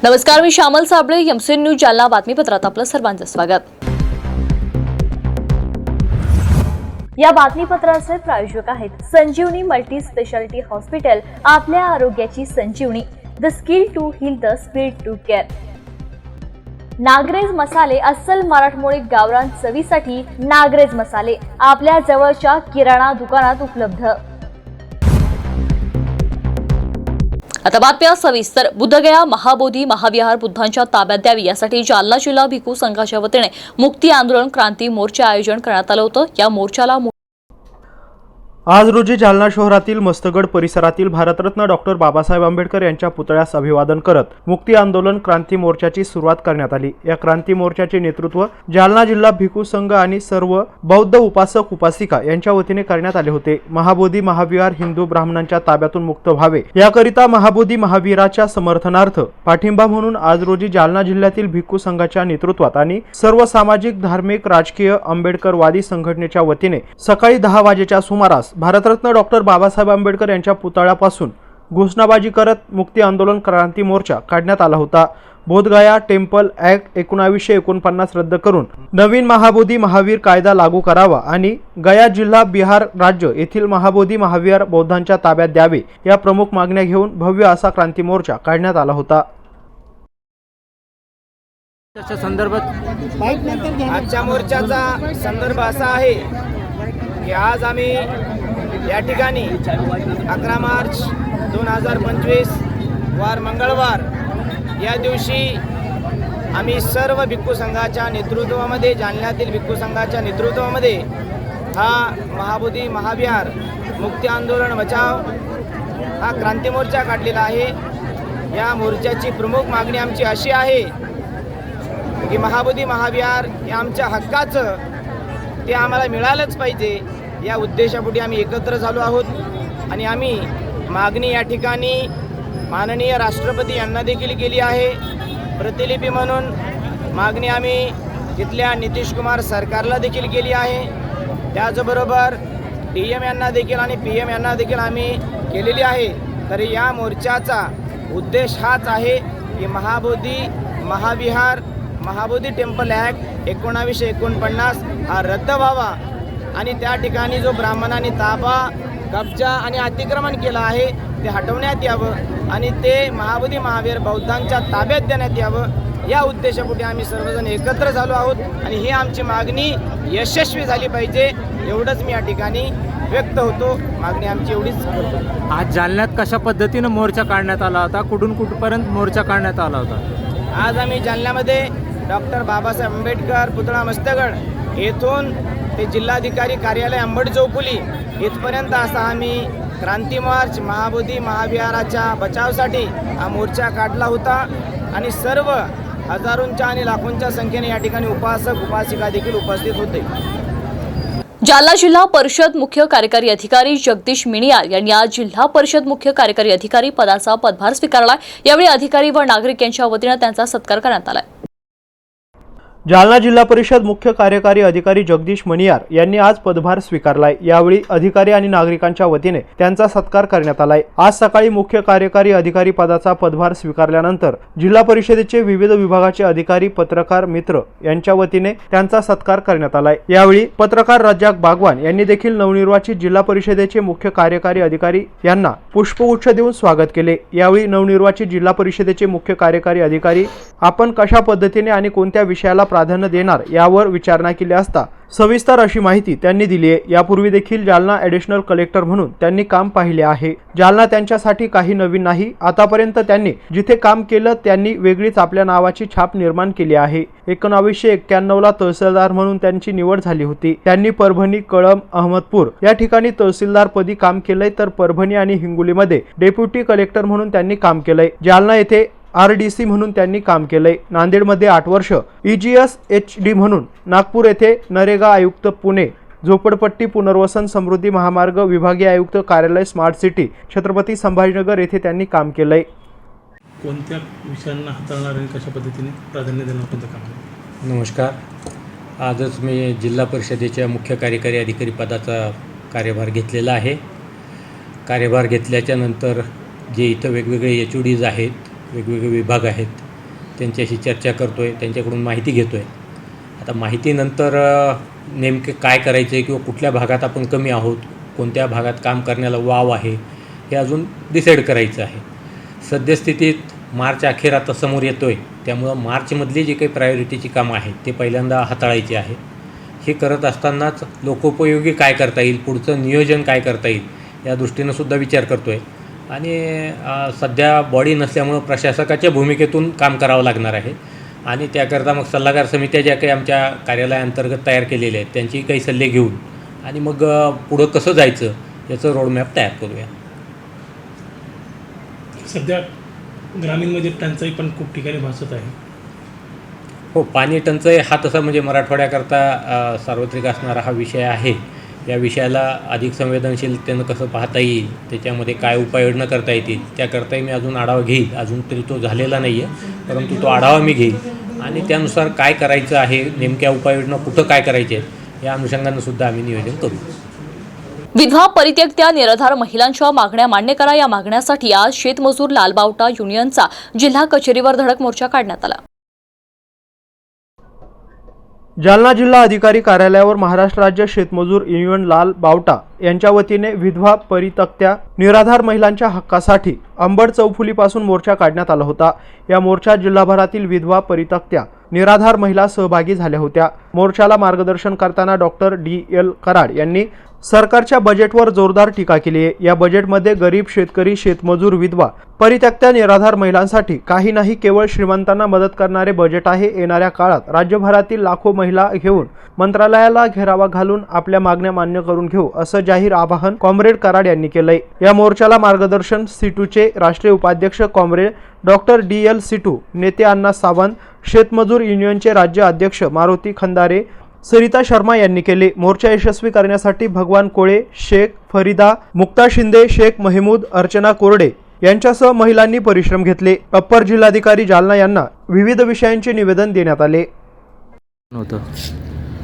नमस्कार, मी Shyamal Sable, MC news Jalna बातमीपत्रात आपलं सर्वांचं स्वागत। या बातमीपत्राचे प्रायोजक आहेत संजीवनी मल्टी स्पेशालिटी हॉस्पिटल, आपल्या आरोग्याची संजीवनी, the skill to heal, the speed to care. Nagrej मसाले, अस्सल मराठमोळी गावरान चवीसाठी नागरेज मसाले आपल्या जवळच्या किराणा दुकानात उपलब्ध। आता बातम्या सविस्तर। बुद्धगया महाबोधी महाविहार बुद्धांच्या ताब्यात द्यावी यासाठी जालना जिल्हा भिक्खू संघाच्या वतीने मुक्ती आंदोलन क्रांती मोर्चे आयोजन करण्यात आलं होतं। या मोर्चाला आज रोजी जालना शहरातील मस्तगड परिसरातील भारतरत्न डॉक्टर बाबासाहेब आंबेडकर यांच्या पुतळ्यास अभिवादन करत मुक्ती आंदोलन क्रांती मोर्चाची सुरुवात करण्यात आली। या क्रांती मोर्चाचे नेतृत्व जालना जिल्हा भिक्खू संघ आणि सर्व बौद्ध उपासक उपासिका यांच्या वतीने करण्यात आले होते। महाबोधी महाविहार हिंदू ब्राह्मणांच्या ताब्यातून मुक्त व्हावे याकरिता महाबोधी महावीराच्या समर्थनार्थ पाठिंबा म्हणून आज रोजी जालना जिल्ह्यातील भिक्खू संघाच्या नेतृत्वात आणि सर्व सामाजिक धार्मिक राजकीय आंबेडकरवादी संघटनेच्या वतीने सकाळी 10 वाजेच्या सुमारास भारतरत्न डॉक्टर बाबासाहेब आंबेडकर यांच्या पुतळ्यापासून घोषणाबाजी करत मुक्ती आंदोलन क्रांती मोर्चा काढण्यात आला होता। बोधगया टेम्पल ऍक्ट 1949 रद्द करून नवीन महाबोधी महावीर कायदा लागू करावा आणि गया जिल्हा बिहार राज्य येथील महाबोधी महावीर बौद्धांच्या ताब्यात द्यावे या प्रमुख मागण्या घेऊन भव्य असा क्रांती मोर्चा काढण्यात आला होता। त्याच्या संदर्भात आजच्या मोर्चाचा संदर्भ असा आहे की आज आम्ही या ठिकाणी 11 मार्च 2025 वार मंगळवार या दिवशी आम्ही सर्व भिक्खू संघाच्या नेतृत्वामध्ये, जालन्यातील भिक्खू संघाच्या नेतृत्वामध्ये हा महाबोधी महाविहार मुक्ती आंदोलन बचाव हा क्रांती मोर्चा काढलेला आहे। या मोर्चाची प्रमुख मागणी आमची अशी आहे की महाबोधी महाविहार हे आमच्या हक्काचं ते आम्हाला मिळालंच पाहिजे या उद्देशापोटी आम्ही एकत्र झालो आहोत आणि आम्ही मागणी या ठिकाणी माननीय राष्ट्रपती यांना देखील केली आहे। प्रतिलिपी म्हणून मागणी आम्ही तिथल्या नितीश कुमार सरकारला देखील केली आहे। त्याचबरोबर DM यांना देखील आणि PM यांना देखील आम्ही केलेली आहे। तर या मोर्चाचा उद्देश हाच आहे की महाबोधी महाविहार महाबोधी टेम्पल ॲक्ट 1949 हा रद्द व्हावा आणि त्या ठिकाणी जो ब्राह्मणांनी ताबा कब्जा आणि अतिक्रमण केलं आहे ते हटवण्यात यावं आणि ते महाबोधी महावीर बौद्धांच्या ताब्यात देण्यात यावं या उद्देशापोटी आम्ही सर्वजण एकत्र झालो आहोत आणि ही आमची मागणी यशस्वी झाली पाहिजे एवढंच मी या ठिकाणी व्यक्त होतो। मागणी आमची एवढीच करतो। आज जालन्यात कशा पद्धतीनं मोर्चा काढण्यात आला होता, कुठपर्यंत मोर्चा काढण्यात आला होता? आज आम्ही जालन्यामध्ये डॉक्टर बाबासाहेब आंबेडकर पुतळा मस्तगड येथून ते जिल्हाधिकारी कार्यालय अंबड चौफुली इथपर्यंत असा आम्ही क्रांती मार्च महाबोधी महाविहाराच्या बचावासाठी हा मोर्चा काढला होता आणि सर्व हजारोंच्या आणि लाखोंच्या संख्येने या ठिकाणी उपासक उपासिका देखील उपस्थित होते। जालना जिल्हा परिषद मुख्य कार्यकारी अधिकारी जगदीश मिणियार यांनी आज जिल्हा परिषद मुख्य कार्यकारी अधिकारी पदाचा पदभार स्वीकारला। यावेळी अधिकारी व नागरिक यांच्या वतीने त्यांचा सत्कार करण्यात आला। जालना जिल्हा परिषद मुख्य कार्यकारी अधिकारी जगदीश मिणियार यांनी आज पदभार स्वीकारलाय। यावेळी अधिकारी आणि नागरिकांच्या वतीने त्यांचा सत्कार करण्यात आलाय। आज सकाळी मुख्य कार्यकारी अधिकारी पदाचा पदभार स्वीकारल्यानंतर जिल्हा परिषदेचे विविध विभागाचे अधिकारी पत्रकार मित्र यांच्या वतीने त्यांचा सत्कार करण्यात आलाय। यावेळी पत्रकार रज्जाक बागवान यांनी देखील नवनिर्वाचित जिल्हा परिषदेचे मुख्य कार्यकारी अधिकारी यांना पुष्पगुच्छ देऊन स्वागत केले। यावेळी नवनिर्वाचित जिल्हा परिषदेचे मुख्य कार्यकारी अधिकारी आपण कशा पद्धतीने आणि कोणत्या विषयाला प्राधान्य देणार यावर विचारणा केली असता सविस्तर अशी माहिती त्यांनी दिली आहे। यापूर्वी देखील जालना ॲडिशनल कलेक्टर म्हणून त्यांनी काम पाहिले आहे। जालना त्यांच्यासाठी काही नवीन नाही। आतापर्यंत त्यांनी जिथे काम केलं त्यांनी वेगळीच आपल्या नावाची छाप निर्माण केली आहे। 1991ला तहसीलदार म्हणून त्यांची निवड झाली होती। त्यांनी परभणी, कळंब, अहमदपूर या ठिकाणी तहसीलदार पदी काम केलंय, तर परभणी आणि हिंगोलीमध्ये डेप्युटी कलेक्टर म्हणून त्यांनी काम केलंय। जालना येथे RDC म्हणून त्यांनी काम केलंय। नांदेडमध्ये 8 वर्ष EGS HD म्हणून, नागपूर येथे नरेगा आयुक्त पुणे, झोपडपट्टी पुनर्वसन समृद्धी महामार्ग विभागीय आयुक्त कार्यालय स्मार्ट सिटी छत्रपती संभाजीनगर येथे त्यांनी काम केलंय। कोणत्या विषयांना हाताळणार आणि कशा पद्धतीने प्राधान्य देणार कोणतं काम? नमस्कार। आजच मी जिल्हा परिषदेच्या मुख्य कार्यकारी अधिकारी पदाचा कार्यभार घेतलेला आहे। कार्यभार घेतल्याच्या नंतर जे इथं वेगवेगळे HODs आहेत, वेगवेगळे विभाग आहेत, त्यांच्याशी चर्चा करतो आहे, त्यांच्याकडून माहिती घेतो आहे. आता माहितीनंतर नेमके काय करायचं आहे किंवा कुठल्या भागात आपण कमी आहोत, कोणत्या भागात काम करण्याला वाव आहे, हे अजून डिसाईड करायचं आहे. सद्यस्थितीत मार्च अखेर आता समोर येतो आहे, त्यामुळं मार्चमधली जी काही प्रायोरिटीची कामं आहेत ते पहिल्यांदा हाताळायची आहे. हे करत असतानाच लोकोपयोगी काय करता येईल, पुढचं नियोजन काय करता येईल या दृष्टीनंसुद्धा विचार करतो आहे. आणि सध्या बॉडी नसल्यामुळं प्रशासकाच्या भूमिकेतून काम करावं लागणार आहे. आणि त्याकरता मग सल्लागार समित्या ज्या काही आमच्या कार्यालयाअंतर्गत तयार केलेल्या आहेत त्यांची काही सल्ले घेऊन आणि मग पुढं कसं जायचं याचं रोडमॅप तयार करूया. सध्या ग्रामीणमध्ये टंचाई पण खूप ठिकाणी भासत आहे. हो, पाणी टंचाई हा तसा म्हणजे मराठवाड्याकरता सार्वत्रिक असणारा हा विषय आहे. या विषयाला अधिक संवेदनशीलतेनं कसं पाहता येईल, त्याच्यामध्ये काय उपाययोजना करता येतील त्याकरताही मी अजून आढावा घेईल. अजून तरी तो झालेला नाही आहे, परंतु तो आढावा मी घेईल आणि त्यानुसार काय करायचं आहे, नेमक्या उपाययोजना कुठं काय करायच्या आहेत या अनुषंगानंसुद्धा आम्ही नियोजन करू. विधवा परित्यक्त्या निराधार महिलांच्या मागण्या मान्य करा या मागण्यासाठी आज शेतमजूर लालबावटा युनियनचा जिल्हा कचेरीवर धडक मोर्चा काढण्यात आला. जालना जिल्हा अधिकारी कार्यालयावर महाराष्ट्र राज्य शेतमजूर युनियन लाल बावटा यांच्या वतीने विधवा परित्यक्त्या निराधार महिलांच्या हक्कासाठी अंबड चौफुलीपासून मोर्चा काढण्यात आला होता. या मोर्चात जिल्हाभरातील विधवा परित्यक्त्या निराधार महिला सहभागी झाल्या होत्या. मोर्चाला मार्गदर्शन करताना डॉक्टर DL कराड यांनी सरकारच्या बजेटवर जोरदार टीका केली आहे. या बजेटमध्ये गरीब शेतकरी, शेतमजूर, विधवा, परित्यक्त्या निराधार महिलांसाठी काही नाही, केवळ श्रीमंतांना मदत करणारे बजेट आहे. येणाऱ्या काळात राज्यभरातील लाखो महिला घेऊन मंत्रालयाला घेरावा घालून आपल्या मागण्या मान्य करून घेऊ, असं जाहीर आवाहन कॉम्रेड कराड यांनी केलंय. या मोर्चाला मार्गदर्शन सीटूचे राष्ट्रीय उपाध्यक्ष कॉम्रेड डॉक्टर DL सीटू, नेते अण्णा सावंत, शेतमजूर युनियनचे राज्य अध्यक्ष मारुती खंदारे, सरिता शर्मा यांनी केले. मोर्चा यशस्वी करण्यासाठी भगवान कोळे, शेख फरीदा, मुक्ता शिंदे, शेख महमूद, अर्चना कोरडे यांच्यासह महिलांनी परिश्रम घेतले. अप्पर जिल्हाधिकारी जालना यांना विविध विषयांचे निवेदन देण्यात आले.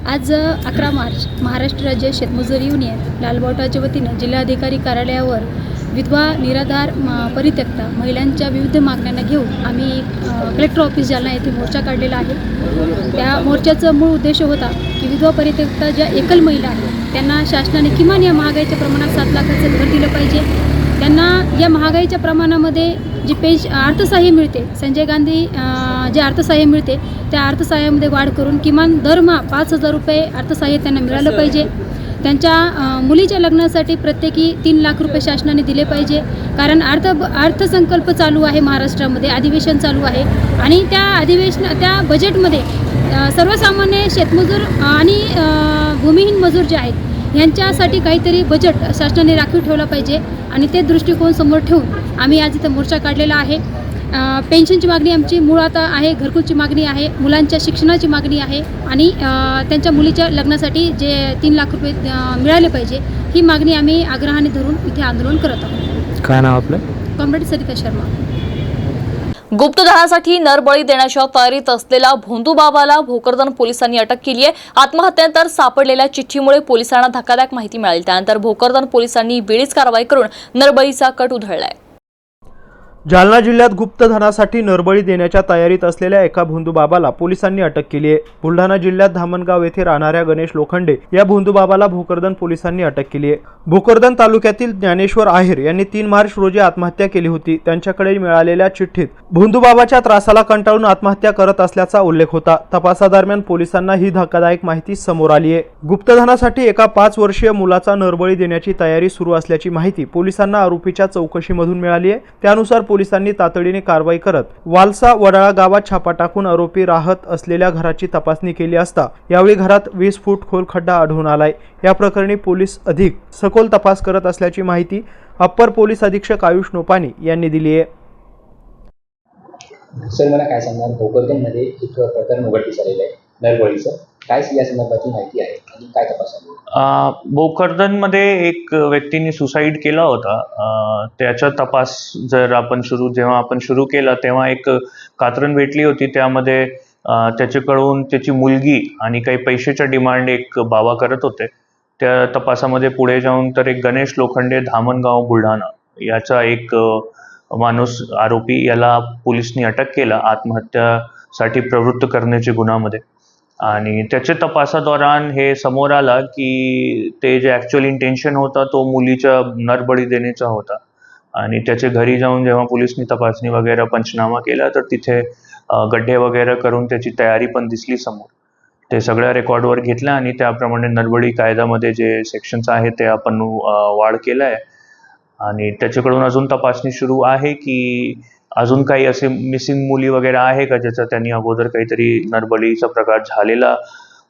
आज 11 मार्च महाराष्ट्र राज्य शेतमजूर युनियन लालबावटाच्या वतीनं जिल्हाधिकारी कार्यालयावर विधवा निराधार परित्यक्ता महिलांच्या विविध मागण्यांना घेऊन आम्ही कलेक्टर ऑफिस जालना येथे मोर्चा काढलेला आहे. त्या मोर्चाचा मूळ उद्देश होता की विधवा परित्यक्ता ज्या एकल महिला आहेत त्यांना शासनाने किमान या महागाईच्या प्रमाणात 7 लाखाचं घर दिलं पाहिजे. त्यांना या महागाईच्या प्रमाणामध्ये जी अर्थसहाय्य मिळते, संजय गांधी जे अर्थसहाय्य मिळते त्या अर्थसहाय्यामध्ये वाढ करून किमान दरमहा 5,000 रुपये अर्थसहाय्य त्यांना मिळालं पाहिजे. त्यांच्या मुलीच्या लग्नासाठी प्रत्येकी 3 लाख रुपये शासनाने दिले पाहिजे. कारण अर्थसंकल्प चालू आहे, महाराष्ट्रामध्ये अधिवेशन चालू आहे आणि त्या बजेटमध्ये सर्वसामान्य शेतमजूर आणि भूमिहीन मजूर जे आहेत यांच्यासाठी काहीतरी बजेट शासनाने राखीव ठेवलं पाहिजे आणि ते दृष्टिकोन समोर ठेवून आम्ही आज इथं मोर्चा काढलेला आहे. पेन्शनची मागणी आमची मूळ आता आहे, घरकुलची मागणी आहे, मुलांच्या शिक्षणाची मागणी आहे आणि त्यांच्या मुलीच्या लग्नासाठी जे 3 लाख रुपये मिळाले पाहिजे ही मागणी आम्ही आग्रहाने धरून इथे आंदोलन करत आहोत. काय नाव आपलं? कॉम्रेड सरिता शर्मा. गुप्तधनासाठी नरबळी देण्याच्या तयारीत असलेला भोंदूबाबाला भोकरदन पोलिसांनी अटक केली आहे. आत्महत्येनंतर सापडलेल्या चिठ्ठीमुळे पोलिसांना धक्कादायक माहिती मिळाली. त्यानंतर भोकरदन पोलिसांनी वेळीच कारवाई करून नरबळीचा कट उधळलाय. जालना जिल्ह्यात गुप्तधनासाठी नरबळी देण्याच्या तयारीत असलेल्या एका भोंदूबाबाला पोलिसांनी अटक केली आहे. बुलढाणा जिल्ह्यात धामणगाव येथे राहणाऱ्या गणेश लोखंडे या भोंदूबाबाला भोकरदन पोलिसांनी अटक केली आहे. भोकरदन तालुक्यातील ज्ञानेश्वर आहेर यांनी 3 मार्च रोजी आत्महत्या केली होती. त्यांच्याकडे मिळालेल्या चिठ्ठीत भोंदूबाबाच्या त्रासाला कंटाळून आत्महत्या करत असल्याचा उल्लेख होता. तपासादरम्यान पोलिसांना ही धक्कादायक माहिती समोर आली आहे. गुप्तधनासाठी एका 5 वर्षीय मुलाचा नरबळी देण्याची तयारी सुरू असल्याची माहिती पोलिसांना आरोपीच्या चौकशीमधून मिळाली आहे. त्यानुसार पोलिसांनी तातडीने कारवाई करत वालसा वडाळा गावात छापा टाकून आरोपी राहत असलेल्या घराची तपासणी केली असता यावेळी घरात 20 फूट खोल खड्डा आढळून आलाय. या प्रकरणी पोलीस अधिक सखोल तपास करत असल्याची माहिती अप्पर पोलीस अधीक्षक आयुष नोपानी यांनी दिली आहे. सर, मला काय सांगणार, भोकरदनमध्ये एक प्रकरण उघडकीस आलेलं आहे नरबळीचं. काय या संदर्भाची माहिती आहे आणि काय तपास आहे? भोकरदनमध्ये एक व्यक्तीने सुसाईड केला होता. त्याचा तपास जेव्हा आपण सुरू केला तेव्हा एक कात्रण भेटली होती. त्यामध्ये त्याच्याकडून त्याची मुलगी आणि काही पैशाच्या डिमांड एक बाबा करत होते. त्या तपासामध्ये पुढे जाऊन तर एक गणेश लोखंडे धामणगाव बुलढाणा याचा एक माणूस आरोपी याला पोलिसांनी अटक केला आत्महत्यासाठी प्रवृत्त करण्याच्या गुन्ह्यामध्ये. आणि त्याच्या तपासादौरान हे समोर आलं की ते जे ॲक्च्युअल इंटेन्शन होता तो मुलीच्या नरबळी देण्याचा होता. आणि त्याच्या घरी जाऊन जेव्हा पोलिसांनी तपासणी वगैरे पंचनामा केला तर तिथे गड्डे वगैरे करून त्याची तयारी पण दिसली समोर. ते सगळ्या रेकॉर्डवर घेतलं आणि त्याप्रमाणे नरबळी कायद्यामध्ये जे सेक्शन्स आहेत ते आपण वाढ केला आहे. आणि त्याच्याकडून अजून तपासणी सुरू आहे की अजून काही असे मिसिंग मुली वगैरे आहे का ज्याचा त्यांनी अगोदर काहीतरी नरबळीचा प्रकार झालेला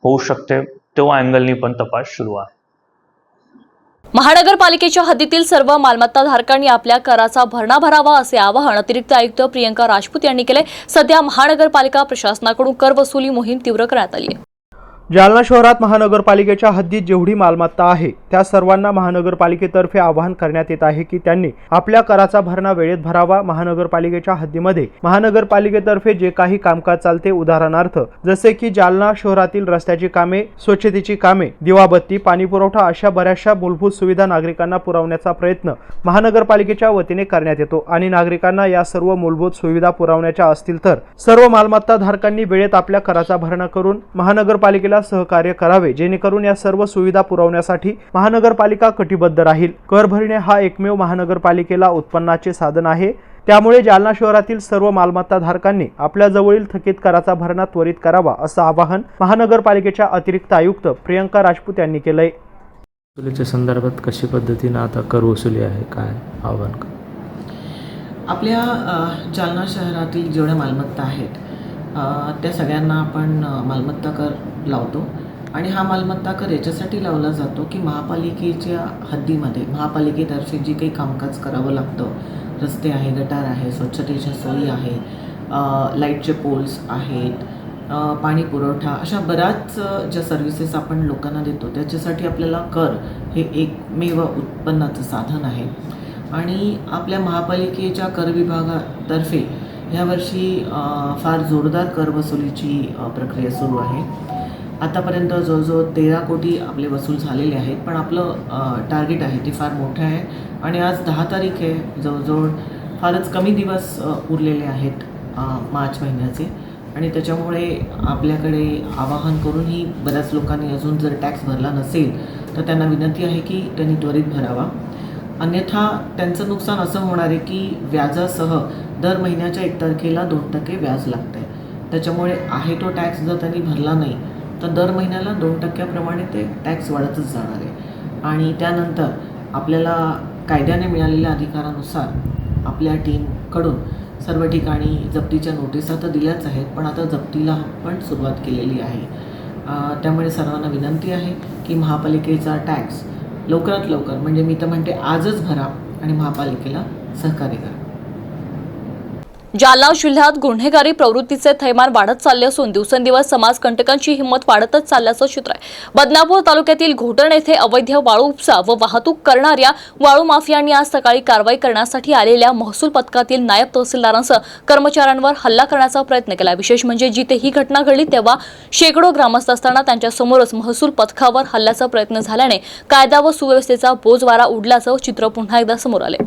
होऊ शकते. तो अँगलनी पण तपास सुरू आहे. महानगरपालिकेच्या हद्दीतील सर्व मालमत्ता धारकांनी आपल्या कराचा भरणा भरावा असे आवाहन अतिरिक्त आयुक्त प्रियंका राजपूत यांनी केले. सध्या महानगरपालिका प्रशासनाकडून कर वसुली मोहीम तीव्र करण्यात आली आहे. जालना शहरात महानगरपालिकेच्या हद्दीत जेवढी मालमत्ता आहे त्या सर्वांना महानगरपालिकेतर्फे आवाहन करण्यात येत आहे की त्यांनी आपल्या कराचा भरणा वेळेत भरावा. महानगरपालिकेच्या हद्दीमध्ये महानगरपालिकेतर्फे जे काही कामकाज चालते, उदाहरणार्थ जसे की जालना शहरातील रस्त्याची कामे, स्वच्छतेची कामे, दिवाबत्ती, पाणीपुरवठा अशा बऱ्याचशा मूलभूत सुविधा नागरिकांना पुरवण्याचा प्रयत्न महानगरपालिकेच्या वतीने करण्यात येतो. आणि नागरिकांना या सर्व मूलभूत सुविधा पुरवण्याच्या असतील तर सर्व मालमत्ता धारकांनी वेळेत आपल्या कराचा भरणा करून महानगरपालिकेला सहकार्य करावे, जेणेकरून या सर्व सुविधा पुरवण्यासाठी महानगरपालिका कटिबद्ध राहील. कर भरणे हा एकमेव महानगरपालिकेला उत्पन्नाचे साधन आहे. त्यामुळे जालना शहरातील सर्व मालमत्ता धारकांनी आपल्या जवळील थकीत कराचा भरणा त्वरित करावा असं आवाहन महानगरपालिकेच्या अतिरिक्त आयुक्त प्रियंका राजपूत यांनी केलंय. वसुलीच्या संदर्भात कशी पद्धतीनं आता कर वसुली आहे, काय आव्हान? आपल्या जालना शहरातील जेवढ्या मालमत्ता आहेत त्या सगळ्यांना आपण मालमत्ता कर लावतो. आणि हा मालमत्ता कर याच्यासाठी लावला जातो की महापालिकेच्या हद्दीमध्ये महापालिकेतर्फे जी काही कामकाज करावं लागतं, रस्ते आहे, गटार आहे, स्वच्छतेच्या सोयी आहे, लाईटचे पोल्स आहेत, पाणी पुरवठा, अशा बऱ्याच ज्या सर्व्हिसेस आपण लोकांना देतो त्याच्यासाठी आपल्याला कर हे एकमेव उत्पन्नाचं साधन आहे. आणि आपल्या महापालिकेच्या कर विभागातर्फे यावर्षी फार जोरदार कर वसुलीची प्रक्रिया सुरू आहे. आतापर्यंत जवळजवळ 13 कोटी आपले वसूल झालेले आहेत. पण आपलं टार्गेट आहे ते फार मोठं आहे. आणि आज 10 तारीख आहे. जवळजवळ फारच कमी दिवस उरलेले आहेत मार्च महिन्याचे. आणि त्याच्यामुळे आपल्याकडे आवाहन करूनही बऱ्याच लोकांनी अजून जर टॅक्स भरला नसेल तर त्यांना विनंती आहे की त्यांनी त्वरित भरावा. अन्यथा त्यांचं नुकसान असं होणार आहे की व्याजासह दर महिन्याच्या 1 तारखेला 2% व्याज लागतं आहे. त्याच्यामुळे आहे तो टॅक्स जर त्यांनी भरला नाही तर दर महिन्याला 2%प्रमाणे ते टॅक्स वाढतच जाणार आहे. आणि त्यानंतर आपल्याला कायद्याने मिळालेल्या अधिकारानुसार आपल्या टीमकडून सर्व ठिकाणी जप्तीच्या नोटिसा तर दिल्याच आहेत, पण आता जप्तीला पण सुरुवात केलेली आहे. त्यामुळे सर्वांना विनंती आहे की महापालिकेचा टॅक्स लवकरात लवकर, म्हणजे मी तर म्हणते आजच भरा आणि महापालिकेला सहकार्य करा. जालना जिल्ह्यात गुन्हेगारी प्रवृत्तीचे थैमान वाढत चालले असून दिवसेंदिवस समाजकंटकांची हिंमत वाढतच चालल्याचं चित्र आहे. बदनापूर तालुक्यातील घोटण येथे अवैध वाळू उपसा व वाहतूक करणाऱ्या वाळू माफियांनी आज सकाळी कारवाई करण्यासाठी आलेल्या महसूल पथकातील नायब तहसीलदारांसह कर्मचाऱ्यांवर हल्ला करण्याचा प्रयत्न केला. विशेष म्हणजे जिथे ही घटना घडली तेव्हा शेकडो ग्रामस्थ असताना त्यांच्यासमोरच महसूल पथकावर हल्ल्याचा प्रयत्न झाल्याने कायदा व सुव्यवस्थेचा बोजवारा उडल्याचं चित्र पुन्हा एकदा समोर आले.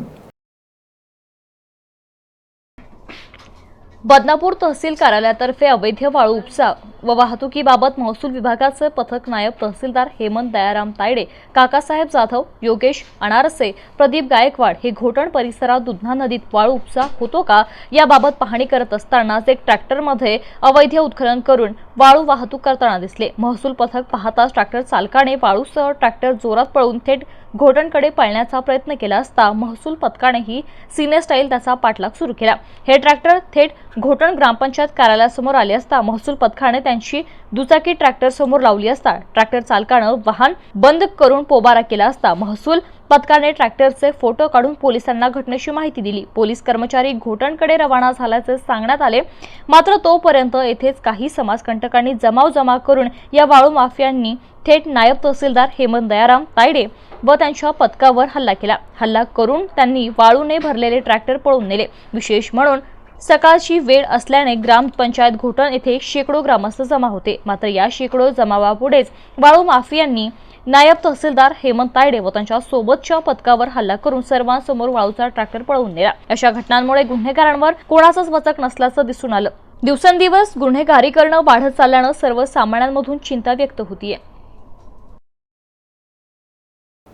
बदनापूर तहसील कार्यालयातर्फे अवैध वाळू उपसा व वाहतुकीबाबत महसूल विभागाचे पथक नायब तहसीलदार हेमंत दयाराम तायडे, काकासाहेब जाधव, योगेश अनारसे, प्रदीप गायकवाड हे घोटण परिसरात दुधना नदीत वाळू उपसा होतो का याबाबत पाहणी करत असतानाच एक ट्रॅक्टरमध्ये अवैध उत्खनन करून वाळू वाहतूक करताना दिसले. महसूल पथक पाहताच ट्रॅक्टर चालकाने वाळूसह ट्रॅक्टर जोरात पळून थेट घोटणकडे पळण्याचा प्रयत्न केला असता महसूल पथकानेही सिने स्टाईल त्याचा पाठलाग सुरू केला. हे ट्रॅक्टर थेट घोटण ग्रामपंचायत कार्यालयासमोर आले असता महसूल पथकाने त्यांची दुचाकी ट्रॅक्टर समोर लावली असता ट्रॅक्टर चालकानं वाहन बंद करून पोबारा केला असता महसूल पथकाने ट्रॅक्टरचे फोटो काढून पोलिसांना घटनेची माहिती दिली. पोलीस कर्मचारी घोटणकडे रवाना झाल्याचे सांगण्यात आले. मात्र तोपर्यंत येथेच काही समाजकंटकांनी जमाव करून या वाळू माफियांनी थेट नायब तहसीलदार हेमंत दयाराम तायडे व त्यांच्या पथकावर हल्ला केला. हल्ला करून त्यांनी वाळूने भरलेले ट्रॅक्टर पळून नेले. विशेष म्हणून सकाळची वेळ असल्याने ग्रामपंचायत घोटण येथे शेकडो ग्रामस्थ जमा होते. मात्र या शेकडो जमावापुढेच वाळू माफियांनी नायब तहसीलदार हेमंत तायडे व त्यांच्या सोबतच्या पथकावर हल्ला करून सर्वांसमोर वाळूचा ट्रॅक्टर पळवून नेला. अशा घटनांमुळे गुन्हेगारांवर कोणाचाच वचक नसल्याचं दिसून आलं. दिवसेंदिवस गुन्हेगारीकरण वाढत चालल्यानं सर्वसामान्यांमधून चिंता व्यक्त होतीये.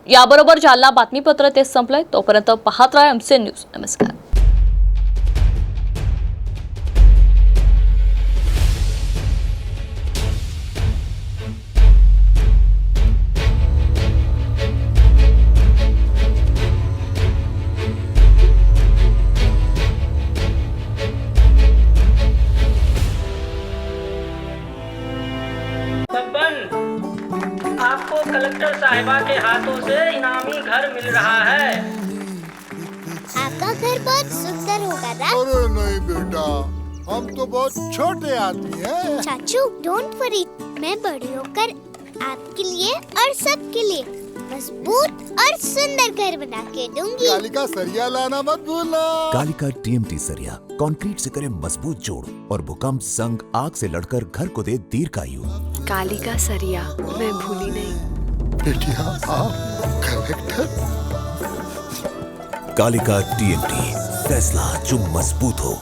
याबरोबर जालना बातमीपत्र ते संपलंय. तोपर्यंत पाहत राहा MC न्यूज. नमस्कार. आपको कलेक्टर साहिबा के हाथों से इनामी घर मिल रहा है। आपका घर बहुत सुंदर होगा ना? अरे नहीं बेटा, हम तो बहुत छोटे आदमी हैं। चाचू डोंट वरी, मैं बड़ी होकर आपके लिए और सबके लिए मजबूत और सुंदर घर बना के दूंगी। कालिका सरिया लाना मत भूलना। कालिका TMT सरिया कंक्रीट से करे मजबूत जोड़ और भूकंप संग आग से लड़कर घर को दे दीर्घायु। कालिका सरिया मैं भूली नहीं। बेटिया आप कलेक्टर। कालिका TMT फैसला जो मजबूत हो।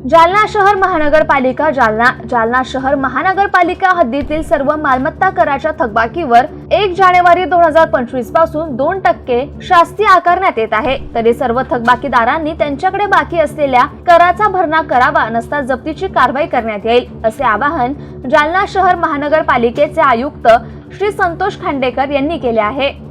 जालना शहर महानगरपालिका जालना शहर महानगरपालिका हद्दीतील सर्व मालमत्ता कराच्या थकबाकीवर 1 जानेवारी 2025 पासून 2% शास्ती आकारण्यात येत आहे. तरी सर्व थकबाकीदारांनी त्यांच्याकडे बाकी असलेल्या कराचा भरणा करावा, नसता जप्तीची कारवाई करण्यात येईल, असे आवाहन जालना शहर महानगरपालिकेचे आयुक्त श्री संतोष खांडेकर यांनी केले आहे.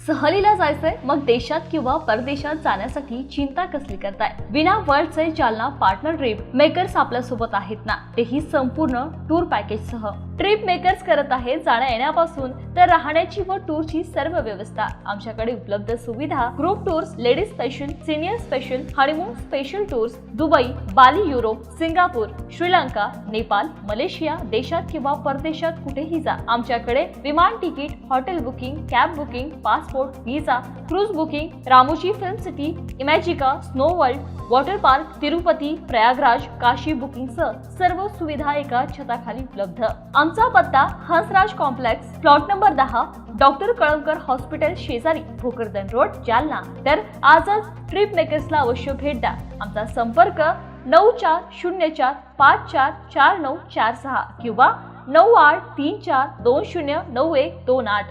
सहलीला जायचंय, मग देशात किंवा परदेशात जाण्यासाठी चिंता कसली करताय? विना वर्ल्डचे जालना पार्टनर ट्रिप मेकर्स आपल्या सोबत आहेत ना, तेही संपूर्ण टूर पॅकेज सह. ट्रिप मेकर्स करत आहे जाण्या येण्यापासून तर राहण्याची व टूरची सर्व व्यवस्था. आमच्याकडे उपलब्ध सुविधा group tours, ladies special, senior special, honeymoon special tours, Dubai, Bali, Europe, Singapore, Sri Lanka, Nepal, Malaysia, देशात किंवा परदेशात कुठेही जा. आमच्याकडे विमान ticket, hotel booking, cab booking, passport, visa, cruise booking, Ramoji film city, Imagica, snow world, water park, Tirupati, Prayagraj, Kashi बुकिंगसह सर्व सुविधा एका छताखाली उपलब्ध. आमचा पत्ता Hansraj complex, plot number 10, doctor Kalamkar hospital शेजारी, भोकरदन रोड, जालना. तर आजच ट्रिप मेकर्सला अवश्य भेट द्या. आमचा संपर्क 9404544946 किंवा 9834209128.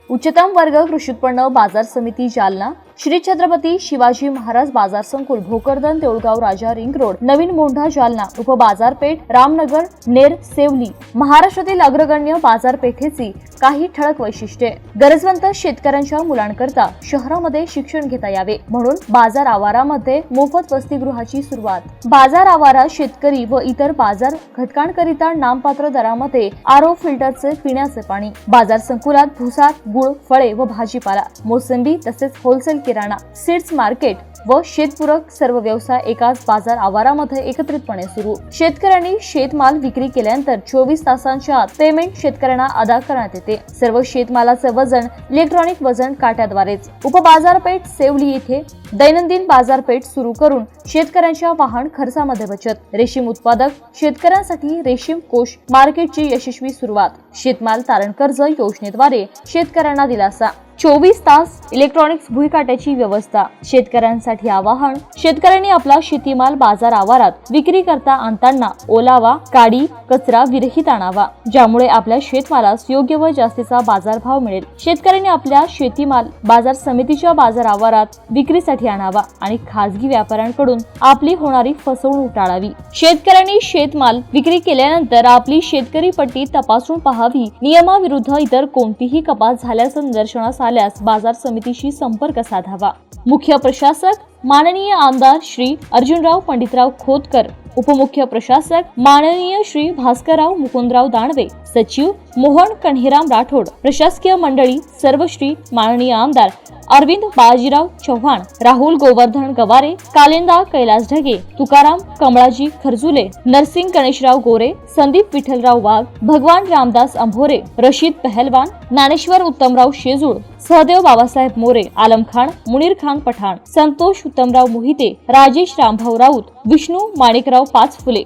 उच्चतम वर्ग कृषी उत्पन्न बाजार समिती जालना, श्री छत्रपती शिवाजी महाराज बाजार संकुल, भोकरदन, देऊळगाव राजा रिंग रोड, नवीन मोंढा, जालना, उपबाजारपेठ, रामनगर, नेर, सेवली. महाराष्ट्रातील अग्रगण्य बाजारपेठेची काही ठळक वैशिष्ट्ये. गरजवंत शेतकऱ्यांच्या मुलांकरता शहरामध्ये शिक्षण घेता यावे म्हणून बाजार आवारामध्ये मोफत वसतिगृहाची सुरुवात. बाजार आवारात शेतकरी व इतर बाजार घटकांकरिता नाममात्र दरामध्ये RO फिल्टरचे पिण्याचे पाणी. बाजार संकुलात भुसा, गुळ, फळे व भाजीपाला, मोसंबी तसेच होलसेल किराणा, सीड्स मार्केट व शेतपूरक सर्व व्यवसाय एकाच बाजार आवारामध्ये एकत्रितपणे सुरू. शेतकऱ्यांनी शेतमाल विक्री केल्यानंतर 24 तासांच्या आत पेमेंट शेतकऱ्यांना अदा करण्यात येते. सर्व शेतमालाचे वजन इलेक्ट्रॉनिक वजन काट्याद्वारेच. उपबाजारपेठ सेवली येथे दैनंदिन बाजारपेठ सुरू करून शेतकऱ्यांच्या वाहन खर्चामध्ये बचत. रेशीम उत्पादक शेतकऱ्यांसाठी रेशीम कोष मार्केटची यशस्वी सुरुवात. शेतमाल तारण कर्ज योजनेद्वारे शेतकऱ्यांना दिलासा. 24 तास इलेक्ट्रॉनिक्स भुईकाट्याची व्यवस्था. शेतकऱ्यांसाठी आवाहन: शेतकऱ्यांनी आपला शेतीमाल बाजार आवारात विक्री करता आणताना ओलावा, काडी, कचरा विरहित आणावा, ज्यामुळे आपल्या शेतमालास योग्य व जास्तीचा बाजारभाव मिळेल. शेतकऱ्यांनी आपल्या शेतीमाल बाजार समितीच्या बाजार आवारात विक्रीसाठी आणावा आणि खासगी व्यापाऱ्यांकडून आपली होणारी फसवणूक टाळावी. शेतकऱ्यांनी शेतमाल विक्री केल्यानंतर आपली शेतकरी पट्टी तपासून पाहावी. नियमाविरुद्ध इतर कोणतीही कपात झाल्याचं निदर्शनास आल्यास बाजार समितीशी संपर्क साधावा. मुख्य प्रशासक माननीय आमदार श्री अर्जुनराव पंडितराव खोतकर, उपमुख्य प्रशासक माननीय श्री भास्करराव मुकुंदराव दानवे, सचिव मोहन कन्हेराम राठोड, प्रशासकीय मंडळी सर्व श्री माननीय आमदार अरविंद बाजीराव चव्हाण, राहुल गोवर्धन गवारे, कालिंदा कैलास ढगे, तुकाराम कमळाजी खरजुले, नरसिंग गणेशराव गोरे, संदीप विठ्ठलराव वाघ, भगवान रामदास अंभोरे, रशीद पहलवान, ज्ञानेश्वर उत्तमराव शेजूळ, सहदेव बाबासाहेब मोरे, आलम खान, मुनीर खान पठाण, संतोष उत्तमराव मोहिते, राजेश रामभाऊ राऊत, विष्णू माणिकराव पाचफुले,